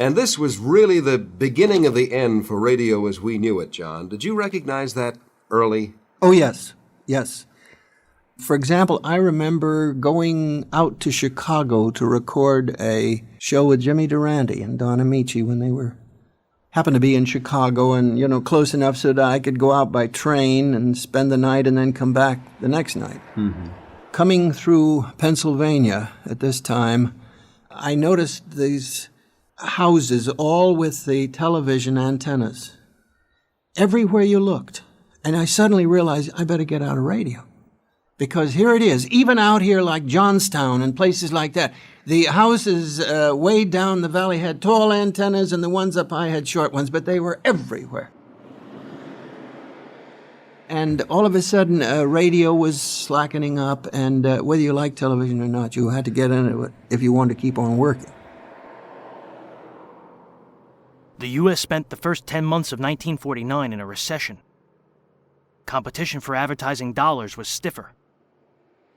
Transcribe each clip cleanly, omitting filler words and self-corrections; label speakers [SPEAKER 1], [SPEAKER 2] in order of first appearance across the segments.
[SPEAKER 1] And this was really the beginning of the end for radio as we knew it, John. Did you recognize that early?
[SPEAKER 2] Oh, yes. Yes. For example, I remember going out to Chicago to record a show with Jimmy Durante and Don Amici when they happened to be in Chicago and, close enough so that I could go out by train and spend the night and then come back the next night. Mm-hmm. Coming through Pennsylvania at this time, I noticed these houses all with the television antennas everywhere you looked. And I suddenly realized I better get out of radio. Because here it is, even out here like Johnstown and places like that, the houses way down the valley had tall antennas and the ones up high had short ones, but they were everywhere. And all of a sudden, radio was slackening up, and whether you liked television or not, you had to get into it if you wanted to keep on working.
[SPEAKER 3] The U.S. spent the first 10 months of 1949 in a recession. Competition for advertising dollars was stiffer.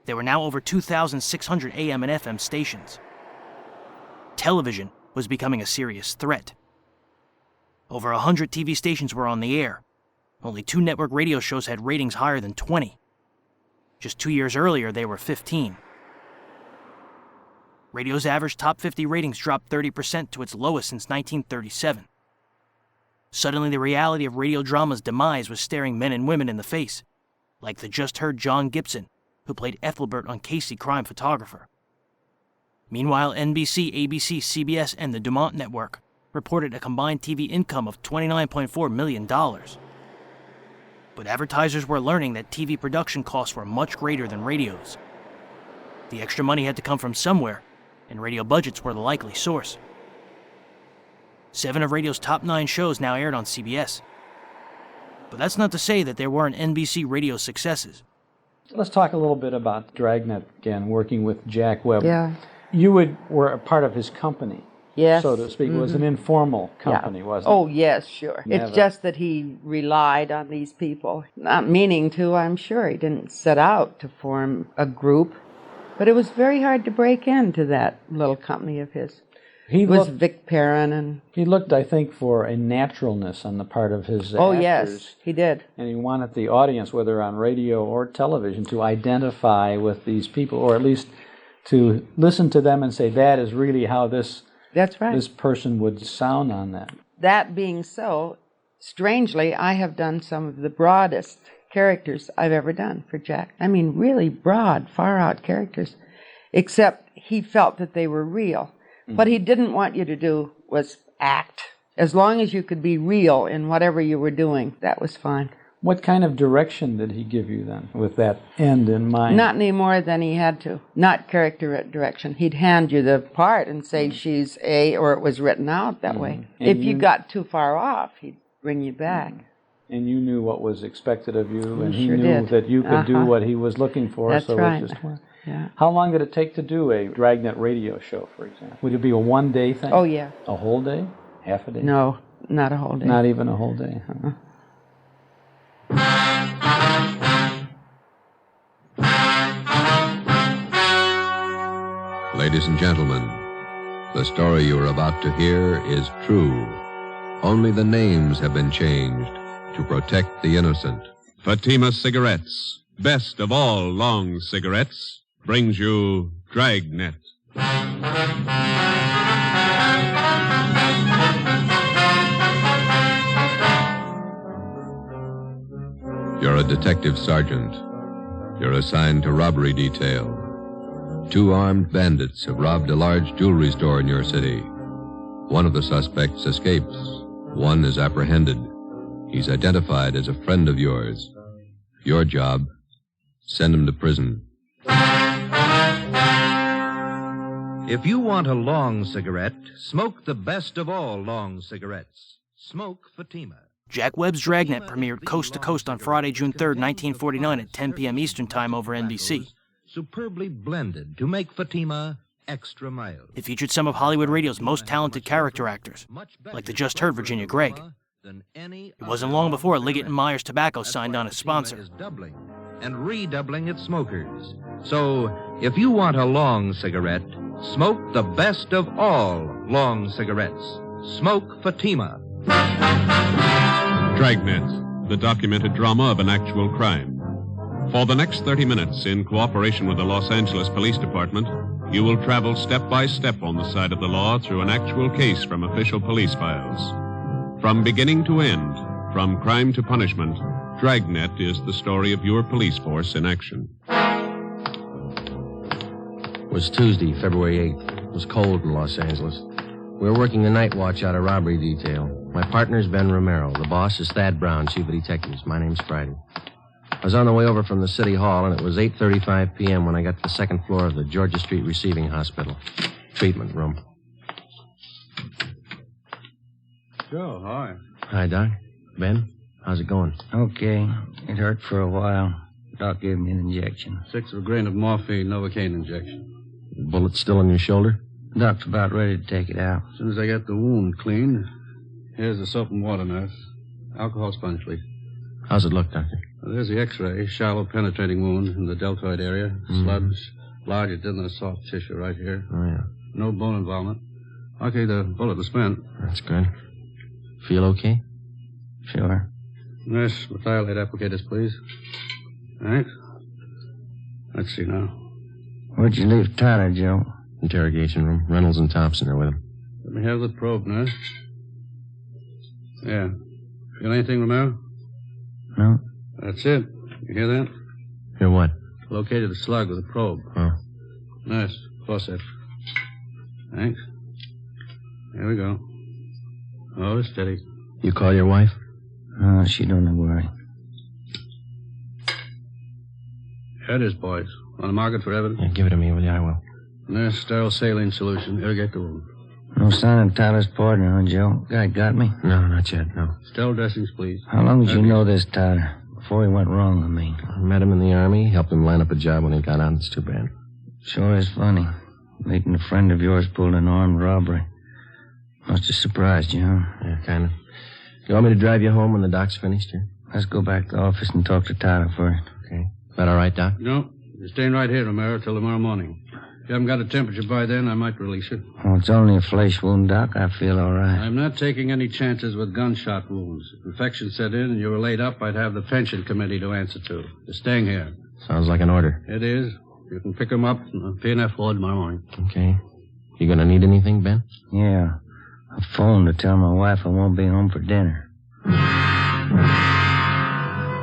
[SPEAKER 3] There were now over 2,600 AM and FM stations. Television was becoming a serious threat. Over 100 TV stations were on the air. Only 2 network radio shows had ratings higher than 20. Just 2 years earlier, they were 15. Radio's average top 50 ratings dropped 30% to its lowest since 1937. Suddenly, the reality of radio drama's demise was staring men and women in the face, like the just-heard John Gibson, who played Ethelbert on Casey Crime Photographer. Meanwhile, NBC, ABC, CBS, and the Dumont Network reported a combined TV income of $29.4 million. But advertisers were learning that TV production costs were much greater than radio's. The extra money had to come from somewhere, and radio budgets were the likely source. 7 of radio's top 9 shows now aired on CBS. But that's not to say that there weren't NBC radio successes.
[SPEAKER 4] Let's talk a little bit about Dragnet again, working with Jack Webb.
[SPEAKER 5] Yeah.
[SPEAKER 4] You were a part of his company,
[SPEAKER 5] Yes.
[SPEAKER 4] so to speak. It was an informal company, wasn't it?
[SPEAKER 5] Oh, yes, sure.
[SPEAKER 4] Never.
[SPEAKER 5] It's just that he relied on these people, not meaning to, I'm sure. He didn't set out to form a group, but it was very hard to break into that little company of his. It was Vic Perrin and...
[SPEAKER 4] He looked, I think, for a naturalness on the part of his
[SPEAKER 5] Oh,
[SPEAKER 4] actors.
[SPEAKER 5] yes, he did.
[SPEAKER 4] And he wanted the audience, whether on radio or television, to identify with these people, or at least to listen to them and say, that is really how this person would sound on that.
[SPEAKER 5] That being so, strangely, I have done some of the broadest characters I've ever done for Jack. I mean, really broad, far-out characters, except he felt that they were real. What he didn't want you to do was act. As long as you could be real in whatever you were doing, that was fine.
[SPEAKER 4] What kind of direction did he give you then, with that end in mind?
[SPEAKER 5] Not any more than he had to. Not character direction. He'd hand you the part and say she's A, or it was written out that way.
[SPEAKER 4] And
[SPEAKER 5] if you got too far off, he'd bring you back.
[SPEAKER 4] And you knew what was expected of you, and he
[SPEAKER 5] sure
[SPEAKER 4] knew
[SPEAKER 5] did.
[SPEAKER 4] that you could do what he was looking for.
[SPEAKER 5] That's
[SPEAKER 4] so
[SPEAKER 5] right.
[SPEAKER 4] It just went.
[SPEAKER 5] Yeah.
[SPEAKER 4] How long did it take to do a Dragnet radio show, for example? Would it be a one-day thing?
[SPEAKER 5] Oh, yeah.
[SPEAKER 4] A whole day? Half a day?
[SPEAKER 5] No, not a whole day.
[SPEAKER 4] Not even a whole day, huh?
[SPEAKER 6] Ladies and gentlemen, the story you are about to hear is true. Only the names have been changed to protect the innocent.
[SPEAKER 7] Fatima Cigarettes, best of all long cigarettes, brings you Dragnet.
[SPEAKER 6] You're a detective sergeant. You're assigned to robbery detail. 2 armed bandits have robbed a large jewelry store in your city. One of the suspects escapes. One is apprehended. He's identified as a friend of yours. Your job, send him to prison.
[SPEAKER 8] If you want a long cigarette, smoke the best of all long cigarettes. Smoke Fatima.
[SPEAKER 3] Jack Webb's Dragnet premiered coast to coast on Friday, June 3rd, 1949 at 10 p.m. Eastern Time over NBC.
[SPEAKER 8] Superbly blended to make Fatima extra mild.
[SPEAKER 3] It featured some of Hollywood radio's most talented character actors, like the just-heard Virginia Gregg. It wasn't long before Liggett & Myers Tobacco signed on as sponsor.
[SPEAKER 8] Is doubling and redoubling its smokers. So, if you want a long cigarette, smoke the best of all long cigarettes. Smoke Fatima.
[SPEAKER 7] Dragnet, the documented drama of an actual crime. For the next 30 minutes, in cooperation with the Los Angeles Police Department, you will travel step by step on the side of the law through an actual case from official police files. From beginning to end, from crime to punishment, Dragnet is the story of your police force in action.
[SPEAKER 9] It was Tuesday, February 8th. It was cold in Los Angeles. We were working the night watch out of robbery detail. My partner's Ben Romero. The boss is Thad Brown, chief of detectives. My name's Friday. I was on the way over from the city hall, and it was 8:35 p.m. when I got to the second floor of the Georgia Street Receiving Hospital. Treatment room.
[SPEAKER 10] Joe, hi.
[SPEAKER 9] Hi, Doc. Ben, how's it going?
[SPEAKER 10] Okay. It hurt for a while. Doc gave me an injection.
[SPEAKER 11] 1/6 of a grain of morphine, Novocaine injection.
[SPEAKER 9] Bullet still in your shoulder?
[SPEAKER 10] Doc's about ready to take it out.
[SPEAKER 11] As soon as I get the wound cleaned, here's the soap and water, nurse. Alcohol sponge, please.
[SPEAKER 9] How's it look, Doctor?
[SPEAKER 11] There's the x-ray. Shallow penetrating wound in the deltoid area. Sludge, larger than the soft tissue right here.
[SPEAKER 9] Oh, yeah.
[SPEAKER 11] No bone involvement. Okay, the bullet was spent.
[SPEAKER 9] That's good. Feel okay?
[SPEAKER 10] Sure.
[SPEAKER 11] Nurse, methylate applicators, please. Thanks. Let's see now.
[SPEAKER 10] Where'd you leave Tyler, Joe?
[SPEAKER 9] Interrogation room. Reynolds and Thompson are with him.
[SPEAKER 11] Let me have the probe, nurse. Yeah. Feel anything, Romero?
[SPEAKER 10] No.
[SPEAKER 11] That's it. You hear that?
[SPEAKER 9] Hear what?
[SPEAKER 11] Located the slug with a probe.
[SPEAKER 9] Oh.
[SPEAKER 11] Nurse, faucet. Thanks. Here we go. Oh, steady.
[SPEAKER 9] You call your wife?
[SPEAKER 10] Oh, she don't worry.
[SPEAKER 11] Here it is, boys. On the market for evidence?
[SPEAKER 9] Yeah, give it to me, will you? I will.
[SPEAKER 11] Nurse, sterile saline solution. Irrigate the wound.
[SPEAKER 10] No sign of Tyler's partner, huh, Joe? Guy got me?
[SPEAKER 9] No, not yet, no.
[SPEAKER 11] Sterile dressings, please.
[SPEAKER 10] How long did you know this Tyler? Before he went wrong, I mean.
[SPEAKER 9] I met him in the Army, helped him line up a job when he got out. It's too bad.
[SPEAKER 10] Sure is funny. Meeting a friend of yours pulled an armed robbery. Must have surprised you, huh?
[SPEAKER 9] Yeah, kind of. You want me to drive you home when the doc's finished here?
[SPEAKER 10] Let's go back to the office and talk to Tyler first.
[SPEAKER 9] Okay. Is that all right, Doc?
[SPEAKER 11] No. You're staying right here, Romero, till tomorrow morning. If you haven't got a temperature by then, I might release you.
[SPEAKER 10] Oh, it's only a flesh wound, Doc. I feel all right.
[SPEAKER 11] I'm not taking any chances with gunshot wounds. If infection set in and you were laid up, I'd have the pension committee to answer to. You're staying here.
[SPEAKER 9] Sounds like an order.
[SPEAKER 11] It is. You can pick them up in the P&F ward tomorrow morning.
[SPEAKER 9] Okay. You gonna need anything, Ben?
[SPEAKER 10] Yeah. I phoned to tell my wife I won't be home for dinner.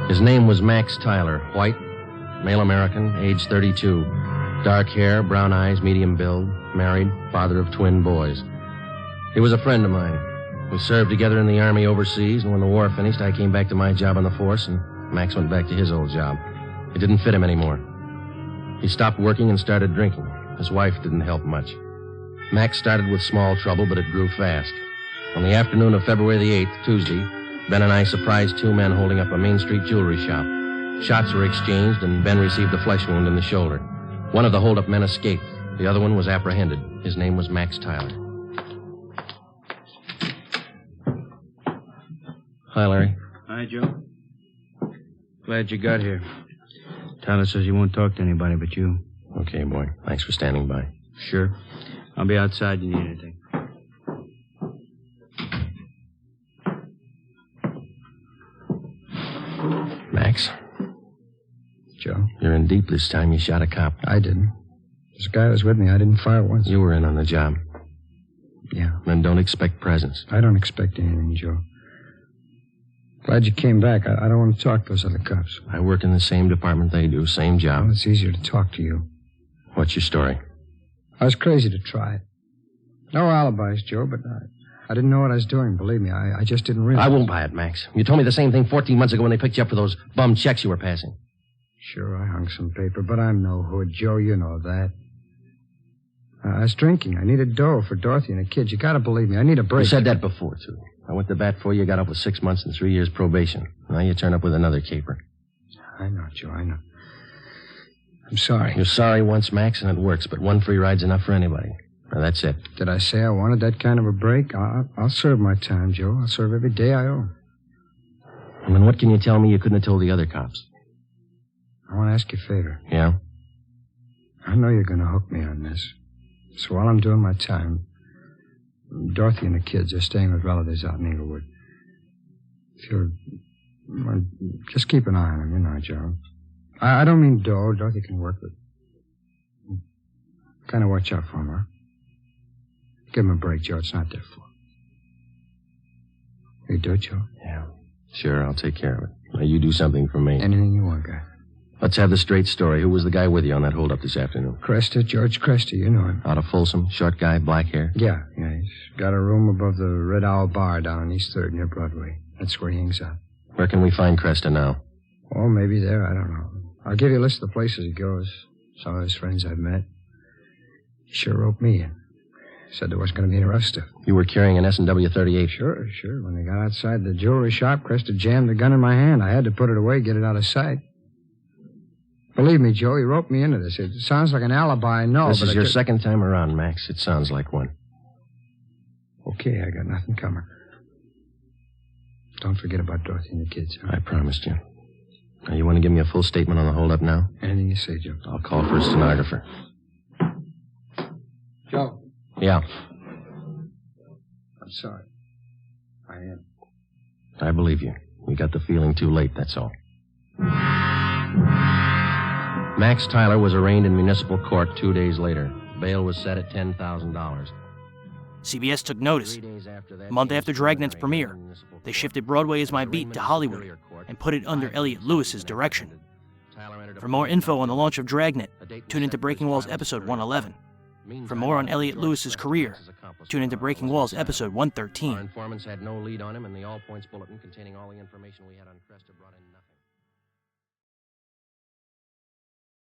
[SPEAKER 9] His name was Max Tyler, white, male American, age 32. Dark hair, brown eyes, medium build, married, father of twin boys. He was a friend of mine. We served together in the Army overseas, and when the war finished, I came back to my job on the force, and Max went back to his old job. It didn't fit him anymore. He stopped working and started drinking. His wife didn't help much. Max started with small trouble, but it grew fast. On the afternoon of February the 8th, Tuesday, Ben and I surprised two men holding up a Main Street jewelry shop. Shots were exchanged, and Ben received a flesh wound in the shoulder. One of the hold-up men escaped. The other one was apprehended. His name was Max Tyler. Hi, Larry.
[SPEAKER 10] Hi, Joe. Glad you got here. Tyler says he won't talk to anybody but you.
[SPEAKER 9] Okay, boy. Thanks for standing by.
[SPEAKER 10] Sure. I'll be outside if you need anything.
[SPEAKER 9] Max?
[SPEAKER 10] Joe?
[SPEAKER 9] You're in deep this time. You shot a cop.
[SPEAKER 10] I didn't. This guy was with me. I didn't fire once.
[SPEAKER 9] You were in on the job.
[SPEAKER 10] Yeah.
[SPEAKER 9] Men don't expect presents.
[SPEAKER 10] I don't expect anything, Joe. Glad you came back. I don't want to talk to those other cops.
[SPEAKER 9] I work in the same department they do. Same job.
[SPEAKER 10] Well, it's easier to talk to you.
[SPEAKER 9] What's your story?
[SPEAKER 10] I was crazy to try it. No alibis, Joe, but I didn't know what I was doing, believe me. I just didn't realize.
[SPEAKER 9] I won't buy it, Max. You told me the same thing 14 months ago when they picked you up for those bum checks you were passing.
[SPEAKER 10] Sure, I hung some paper, but I'm no hood, Joe. You know that. I was drinking. I needed dough for Dorothy and the kids. You gotta believe me. I need a break.
[SPEAKER 9] You said that before, too. I went to bat for you, got up with 6 months and 3 years probation. Now you turn up with another caper.
[SPEAKER 10] I know, Joe, I know. I'm sorry.
[SPEAKER 9] You're sorry once, Max, and it works, but one free ride's enough for anybody. Now, that's it.
[SPEAKER 10] Did I say I wanted that kind of a break? I'll serve my time, Joe. I'll serve every day I owe.
[SPEAKER 9] And then what can you tell me you couldn't have told the other cops?
[SPEAKER 10] I want to ask you a favor.
[SPEAKER 9] Yeah?
[SPEAKER 10] I know you're going to hook me on this. So while I'm doing my time, Dorothy and the kids are staying with relatives out in Inglewood. Well, just keep an eye on them, you know, Joe. I don't mean Doe. Dorothy can work with. Kind of watch out for him, huh? Give him a break, Joe. It's not their fault. You do it, Joe?
[SPEAKER 9] Yeah, sure, I'll take care of it. Now, you do something for me.
[SPEAKER 10] Anything you want, guy.
[SPEAKER 9] Let's have the straight story. Who was the guy with you on that holdup this afternoon?
[SPEAKER 10] Cresta, George Cresta, you know him.
[SPEAKER 9] Out of Folsom, short guy, black hair?
[SPEAKER 10] Yeah, he's got a room above the Red Owl Bar down on East 3rd near Broadway. That's where he hangs out.
[SPEAKER 9] Where can we find Cresta now?
[SPEAKER 10] Oh, maybe there, I don't know. I'll give you a list of the places he goes. Some of his friends I've met. He sure roped me in. Said there wasn't going to be any rough stuff.
[SPEAKER 9] You were carrying an S&W 38?
[SPEAKER 10] Sure. When they got outside the jewelry shop, Cresta jammed the gun in my hand. I had to put it away, get it out of sight. Believe me, Joe, he roped me into this. It sounds like an alibi, I know,
[SPEAKER 9] This
[SPEAKER 10] but
[SPEAKER 9] is your second time around, Max. It sounds like one.
[SPEAKER 10] Okay, I got nothing coming. Don't forget about Dorothy and the kids. Huh?
[SPEAKER 9] I promised you. Now, you want to give me a full statement on the holdup now?
[SPEAKER 10] Anything you say, Joe.
[SPEAKER 9] I'll call for a stenographer.
[SPEAKER 10] Joe.
[SPEAKER 9] Yeah.
[SPEAKER 10] I'm sorry. I am.
[SPEAKER 9] I believe you. We got the feeling too late, that's all. Max Tyler was arraigned in municipal court 2 days later. Bail was set at $10,000.
[SPEAKER 3] CBS took notice. A month after Dragnet's premiere, they shifted Broadway Is My Beat to Hollywood and put it under Elliot Lewis's direction. For more info on the launch of Dragnet, tune into Breaking Walls episode 111. For more on Elliot Lewis's career, tune into Breaking Walls episode 113.
[SPEAKER 9] Our informants had no lead on him, and the all-points bulletin containing all the information we had on Cresta brought in nothing.